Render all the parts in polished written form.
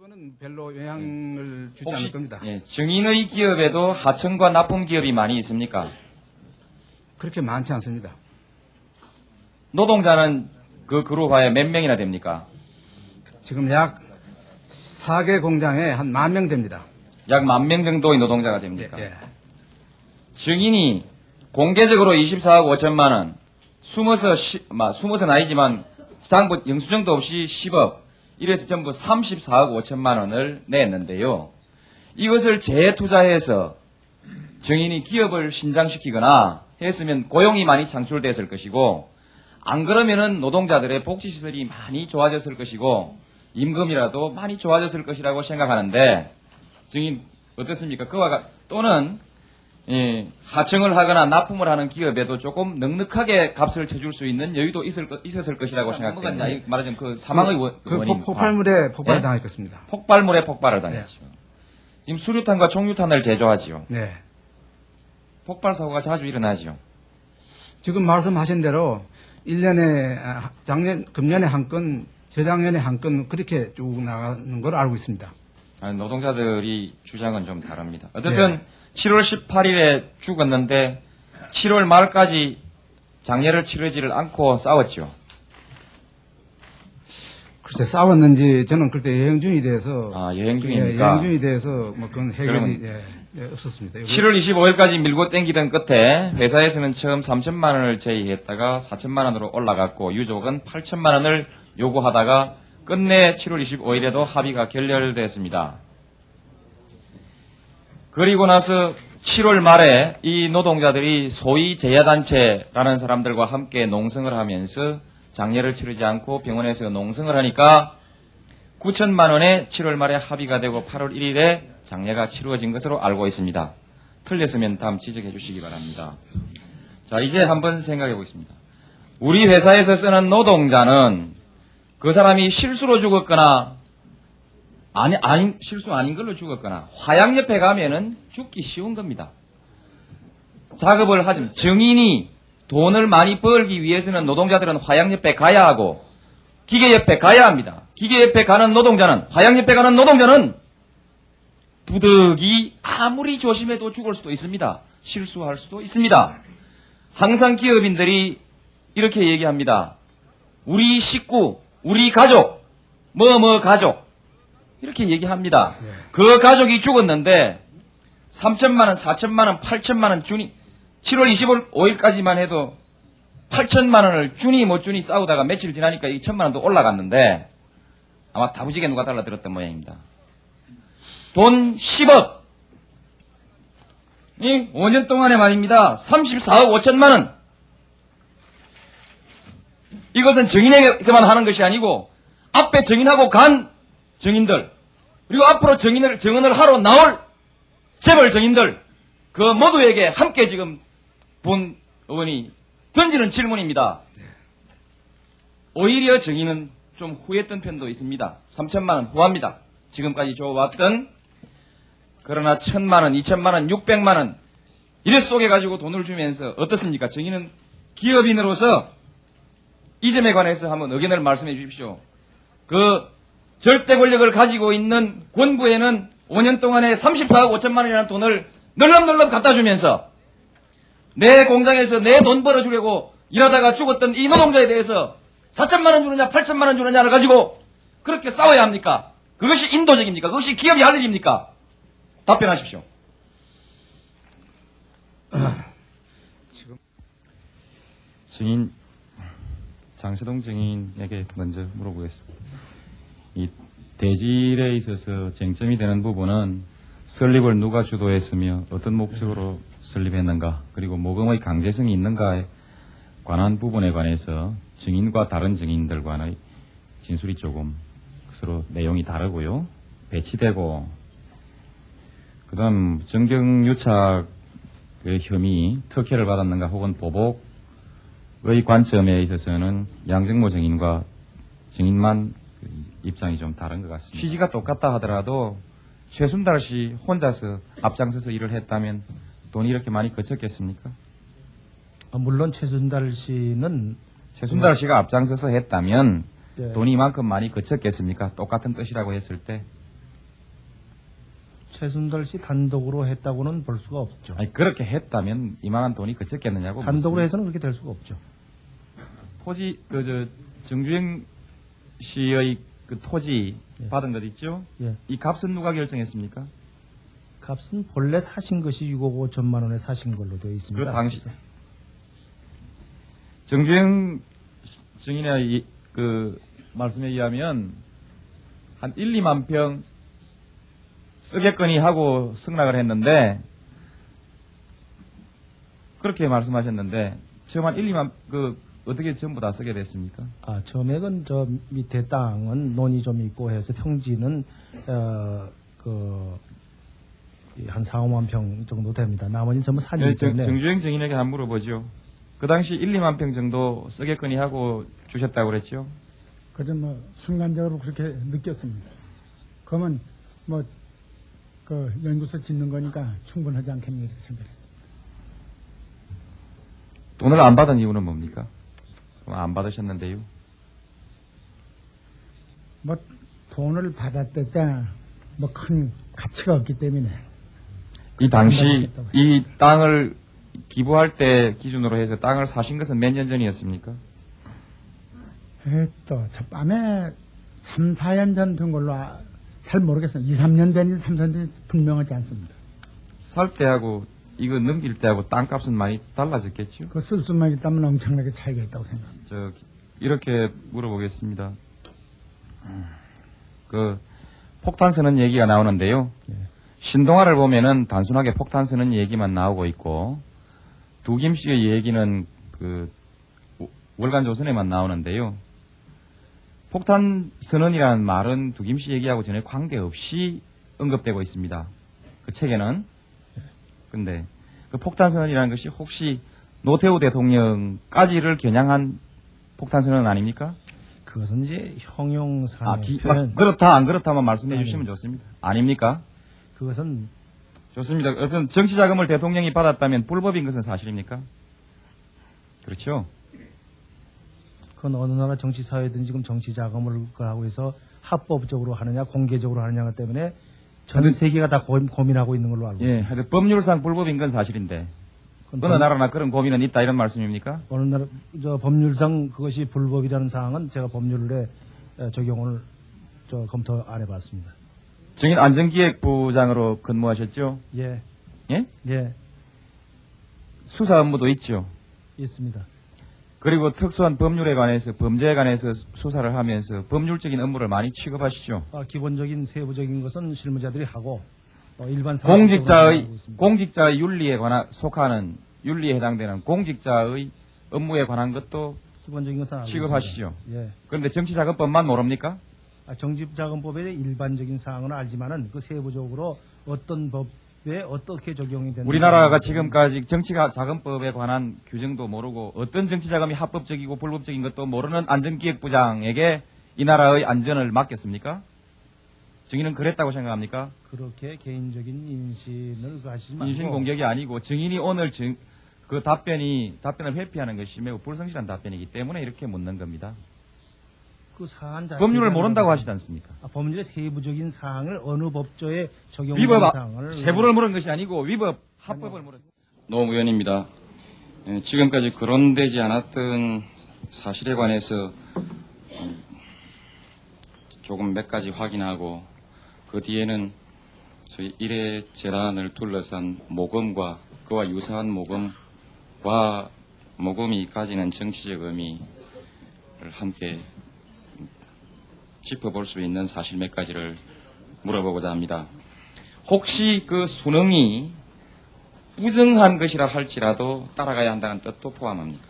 그거는 별로 영향을 주지 않을 겁니다. 증인의 기업에도 하청과 납품 기업이 많이 있습니까? 그렇게 많지 않습니다. 노동자는 그 그룹화에 몇 명이나 됩니까? 지금 약 4개 공장에 한 10,000명 됩니다. 약 10,000명 정도의 노동자가 됩니까? 예. 증인이 공개적으로 24억 5천만 원, 숨어서는 아니지만 장부 영수증도 없이 10억, 이래서 전부 34억 5천만 원을 냈는데요. 이것을 재투자해서 증인이 기업을 신장시키거나 했으면 고용이 많이 창출됐을 것이고, 안 그러면은 노동자들의 복지시설이 많이 좋아졌을 것이고, 임금이라도 많이 좋아졌을 것이라고 생각하는데, 증인 어떻습니까? 또는 하청을 하거나 납품을 하는 기업에도 조금 넉넉하게 값을 쳐줄 수 있는 여유도 있었을 것이라고 생각됩니다. 말하자면 그 사망의 원인. 폭발물에 폭발을 당했겠습니다. 폭발물에 폭발을 당했죠. 지금 수류탄과 총류탄을 제조하지요. 네. 폭발 사고가 자주 일어나지요. 지금 말씀하신 대로 1년에 금년에 한 건, 재작년에 한 건 그렇게 쭉 나가는 걸 알고 있습니다. 노동자들이 주장은 좀 다릅니다. 어쨌든 7월 18일에 죽었는데 7월 말까지 장례를 치르지를 않고 싸웠죠. 글쎄 싸웠는지 저는 그때 여행 중이 돼서 여행 중입니까? 여행 중이 돼서 뭐 그건 해결이 없었습니다. 7월 25일까지 밀고 땡기던 끝에 회사에서는 처음 3천만 원을 제의했다가 4천만 원으로 올라갔고 유족은 8천만 원을 요구하다가 끝내 7월 25일에도 합의가 결렬됐습니다. 그리고 나서 7월 말에 이 노동자들이 소위 재야단체라는 사람들과 함께 농성을 하면서 장례를 치르지 않고 병원에서 농성을 하니까 9천만 원에 7월 말에 합의가 되고 8월 1일에 장례가 치루어진 것으로 알고 있습니다. 틀렸으면 다음 지적해 주시기 바랍니다. 자, 이제 한번 생각해 보겠습니다. 우리 회사에서 쓰는 노동자는 그 사람이 실수로 죽었거나 실수 아닌 걸로 죽었거나 화양옆에 가면은 죽기 쉬운 겁니다. 작업을 하지만 증인이 돈을 많이 벌기 위해서는 노동자들은 화양옆에 가야 하고 기계 옆에 가야 합니다. 기계 옆에 가는 노동자는 화양옆에 가는 노동자는 부득이 아무리 조심해도 죽을 수도 있습니다. 실수할 수도 있습니다. 항상 기업인들이 이렇게 얘기합니다. 우리 식구, 우리 가족, 가족 이렇게 얘기합니다. 그 가족이 죽었는데 3천만 원, 4천만 원, 8천만 원 주니 7월 25일까지만 해도 8천만 원을 주니 못 주니 싸우다가 며칠 지나니까 이 1천만 원도 올라갔는데 아마 다부지게 누가 달라들었던 모양입니다. 돈 10억. 5년 동안에 말입니다. 34억 5천만 원. 이것은 증인에게만 하는 것이 아니고 앞에 증인하고 간 증인들 그리고 앞으로 증언을 하러 나올 재벌 증인들 그 모두에게 함께 지금 본 의원이 던지는 질문입니다. 오히려 증인은 좀 후했던 편도 있습니다. 3천만 원 후합니다. 지금까지 줘왔던 그러나 1,000만 원, 2천만 원, 600만 원 이래 쏘개가지고 돈을 주면서 어떻습니까? 증인은 기업인으로서 이 점에 관해서 한번 의견을 말씀해 주십시오. 그 절대 권력을 가지고 있는 권부에는 5년 동안에 34억 5천만 원이라는 돈을 널렁널렁 갖다 주면서 내 공장에서 내 돈 벌어주려고 일하다가 죽었던 이 노동자에 대해서 4천만 원 주느냐 8천만 원 주느냐를 가지고 그렇게 싸워야 합니까? 그것이 인도적입니까? 그것이 기업이 할 일입니까? 답변하십시오. 증인 장시동 증인에게 먼저 물어보겠습니다. 이 대질에 있어서 쟁점이 되는 부분은 설립을 누가 주도했으며 어떤 목적으로 설립했는가 그리고 모금의 강제성이 있는가에 관한 부분에 관해서 증인과 다른 증인들 간의 진술이 조금 서로 내용이 다르고요. 배치되고 그 다음 정경유착의 혐의 특혜를 받았는가 혹은 보복의 관점에 있어서는 양정모 증인과 증인만 입장이 좀 다른 것 같습니다. 취지가 똑같다 하더라도 최순달 씨 혼자서 앞장서서 일을 했다면 돈이 이렇게 많이 거쳤겠습니까? 물론 최순달 씨는 최순달 씨가 앞장서서 했다면 네. 돈이 이만큼 많이 거쳤겠습니까? 똑같은 뜻이라고 했을 때 최순달 씨 단독으로 했다고는 볼 수가 없죠. 아니 그렇게 했다면 이만한 돈이 그쳤겠느냐고. 단독으로 묻습니다. 해서는 그렇게 될 수가 없죠. 토지 정주행 씨의 그 토지 예. 받은 것 있죠? 예. 이 값은 누가 결정했습니까? 값은 본래 사신 것이 6억 5천만 원에 사신 걸로 되어 있습니다. 그 당시 그래서 정주행 증인의 그 말씀에 의하면 한 1, 2만 평 쓰겠거니 하고 승낙을 했는데 그렇게 말씀하셨는데 처음 한 1, 2만 어떻게 전부 다 쓰게 됐습니까? 처음에는 저 밑에 땅은 논이 좀 있고 해서 평지는 한 4, 5만 평 정도 됩니다. 나머지는 전부 산이기 때문에 정주행 증인에게 한번 물어보죠. 그 당시 1, 2만 평 정도 쓰겠거니 하고 주셨다고 그랬죠? 그저 뭐 순간적으로 그렇게 느꼈습니다. 그러면 뭐 그 연구소 짓는 거니까 충분하지 않겠냐 이렇게 생각했습니다. 돈을 안 받은 이유는 뭡니까? 그럼 안 받으셨는데요. 뭐 돈을 받았댔자 뭐 큰 가치가 없기 때문에 이 당시 이 땅을 기부할 때 기준으로 해서 땅을 사신 것은 몇 년 전이었습니까? 또 저 밤에 3, 4년 전 된 걸로 잘 모르겠어요. 2, 3년 된지 3, 4년 된지 분명하지 않습니다. 살 때하고 이거 넘길 때하고 땅값은 많이 달라졌겠죠? 그 쓸 수만 있다면 엄청나게 차이가 있다고 생각합니다. 이렇게 물어보겠습니다. 그 폭탄 쓰는 얘기가 나오는데요. 신동아를 보면은 단순하게 폭탄 쓰는 얘기만 나오고 있고 두김 씨의 얘기는 그 월간 조선에만 나오는데요. 폭탄 선언이라는 말은 두김 씨 얘기하고 전혀 관계없이 언급되고 있습니다. 그 책에는. 근데 그 폭탄 선언이라는 것이 혹시 노태우 대통령까지를 겨냥한 폭탄 선언 아닙니까? 그것은 이제 형용사의 막 표현. 그렇다 안 그렇다만 말씀해 주시면 좋습니다. 아닙니까? 그것은 좋습니다. 어떤 정치 자금을 대통령이 받았다면 불법인 것은 사실입니까? 그렇죠. 그건 어느 나라 정치 사회든 지금 정치 자금을 하고 해서 합법적으로 하느냐 공개적으로 하느냐가 때문에 전 세계가 다 고민하고 있는 걸로 알고 예, 있습니다. 하여튼 법률상 불법인 건 사실인데 그건 어느 나라나 그런 고민은 있다 이런 말씀입니까? 어느 나라 법률상 그것이 불법이라는 사항은 제가 법률에 적용을 검토 안 해봤습니다. 증인 안전기획부장으로 근무하셨죠? 예, 예? 예, 수사 업무도 있죠. 있습니다. 그리고 특수한 법률에 관해서 범죄에 관해서 수사를 하면서 법률적인 업무를 많이 취급하시죠. 기본적인 세부적인 것은 실무자들이 하고 일반 공직자의 윤리에 속하는 윤리에 해당되는 공직자의 업무에 관한 것도 기본적인 것은 알고 취급하시죠. 있습니다. 예. 그런데 정치자금법만 모릅니까? 정치자금법의 일반적인 사항은 알지만은 그 세부적으로 어떤 법에 어떻게 적용이 되는 우리나라가 지금까지 정치자금법에 관한 규정도 모르고 어떤 정치자금이 합법적이고 불법적인 것도 모르는 안전기획부장에게 이 나라의 안전을 맡겼습니까? 증인은 그랬다고 생각합니까? 그렇게 개인적인 인신을 가시지 말고 인신 공격이 아니고 증인이 오늘 그 답변을 회피하는 것이 매우 불성실한 답변이기 때문에 이렇게 묻는 겁니다. 그 사안 자체가 법률을 모른다고 하시지 않습니까? 법률의 세부적인 사항을 어느 법조에 적용되는 위법 사항을 세부를 물은 것이 아니고 위법 합법을 물었습니다. 노무현입니다. 지금까지 거론되지 않았던 사실에 관해서 조금 몇 가지 확인하고 그 뒤에는 저희 일회 재단을 둘러싼 모금과 그와 유사한 모금과 모금이 가지는 정치적 의미를 함께 짚어볼 수 있는 사실 몇 가지를 물어보고자 합니다. 혹시 그 수능이 부정한 것이라 할지라도 따라가야 한다는 뜻도 포함합니까?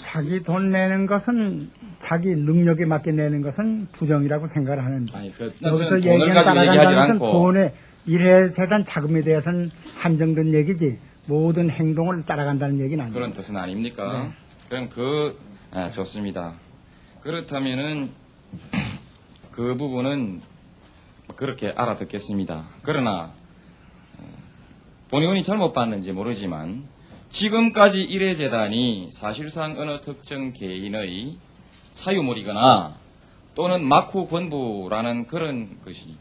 자기 돈 내는 것은 자기 능력에 맞게 내는 것은 부정이라고 생각을 하는데 아니, 그 여기서 뜻은 돈을 얘기는 가지고 얘기하지 따라간다는 것은 않고 돈의 일회재단 자금에 대해서는 한정된 얘기지 모든 행동을 따라간다는 얘기는 아니에요. 그런 뜻은 아닙니까? 네. 그럼 좋습니다. 그렇다면은 그 부분은 그렇게 알아듣겠습니다. 그러나 본의원이 잘못 봤는지 모르지만 지금까지 일회재단이 사실상 어느 특정 개인의 사유물이거나 또는 막후 권부라는 그런 것이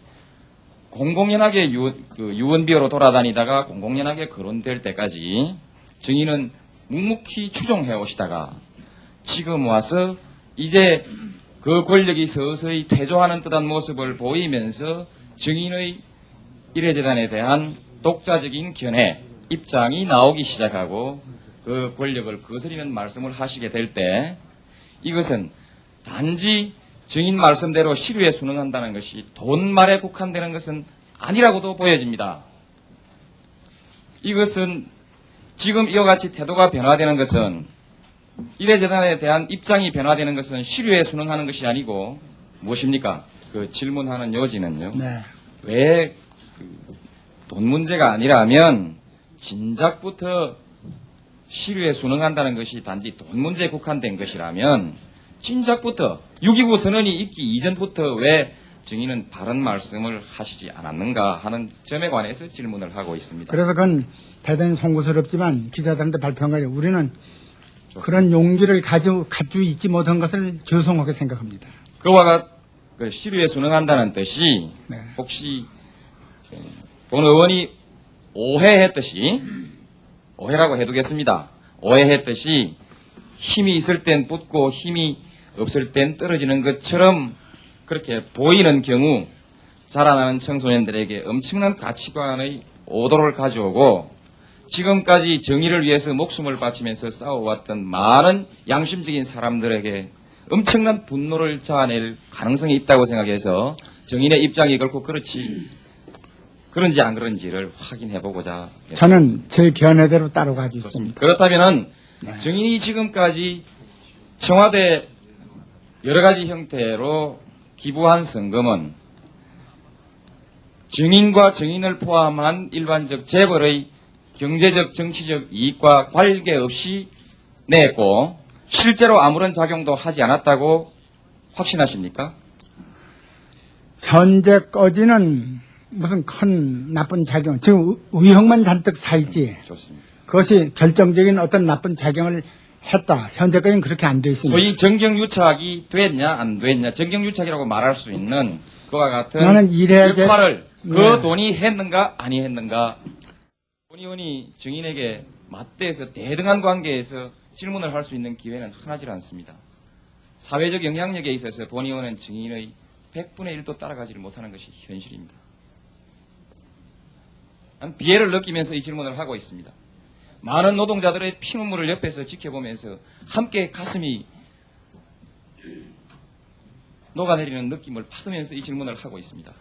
공공연하게 유언비어로 돌아다니다가 공공연하게 거론될 때까지 증인은 묵묵히 추종해 오시다가 지금 와서 이제 그 권력이 서서히 퇴조하는 듯한 모습을 보이면서 증인의 일회재단에 대한 독자적인 견해, 입장이 나오기 시작하고 그 권력을 거스리는 말씀을 하시게 될 때 이것은 단지 증인 말씀대로 시류에 순응한다는 것이 돈말에 국한되는 것은 아니라고도 보여집니다. 이것은 지금 이와 같이 태도가 변화되는 것은 일회재단에 대한 입장이 변화되는 것은 시류에 순응하는 것이 아니고 무엇입니까? 그 질문하는 요지는요. 네. 왜 돈 문제가 아니라면 진작부터 시류에 순응한다는 것이 단지 돈 문제에 국한된 것이라면 진작부터 6.29 선언이 있기 이전부터 왜 증인은 바른 말씀을 하시지 않았는가 하는 점에 관해서 질문을 하고 있습니다. 그래서 그건 대단히 송구스럽지만 기자들한테 발표한 거예요. 우리는 그런 용기를 가지고 있지 못한 것을 죄송하게 생각합니다. 그와 그 시류에 순응한다는 뜻이 네. 혹시 본 의원이 오해했듯이 오해라고 해두겠습니다. 오해했듯이 힘이 있을 땐 붙고 힘이 없을 땐 떨어지는 것처럼 그렇게 보이는 경우 자라나는 청소년들에게 엄청난 가치관의 오도를 가져오고 지금까지 정의를 위해서 목숨을 바치면서 싸워왔던 많은 양심적인 사람들에게 엄청난 분노를 자아낼 가능성이 있다고 생각해서 정인의 입장이 결코 그런지 안 그런지를 확인해보고자 저는 제 견해대로 따라가고 있습니다. 그렇다면은 네. 증인이 지금까지 청와대 여러 가지 형태로 기부한 성금은 증인과 증인을 포함한 일반적 재벌의 경제적 정치적 이익과 관계없이 냈고 실제로 아무런 작용도 하지 않았다고 확신하십니까? 현재까지는 무슨 큰 나쁜 작용, 지금 의혹만 잔뜩 사있지. 좋습니다. 그것이 결정적인 어떤 나쁜 작용을 했다. 현재까지는 그렇게 안 돼 있습니다. 소위 정경유착이 됐냐 안 됐냐 정경유착이라고 말할 수 있는 그와 같은 나는 역할을 그 네. 돈이 했는가 아니 했는가 본 의원이 증인에게 맞대해서 대등한 관계에서 질문을 할 수 있는 기회는 흔하지 않습니다. 사회적 영향력에 있어서 본 의원은 증인의 100분의 1도 따라가지를 못하는 것이 현실입니다. 난 비애를 느끼면서 이 질문을 하고 있습니다. 많은 노동자들의 피눈물을 옆에서 지켜보면서 함께 가슴이 녹아내리는 느낌을 받으면서 이 질문을 하고 있습니다.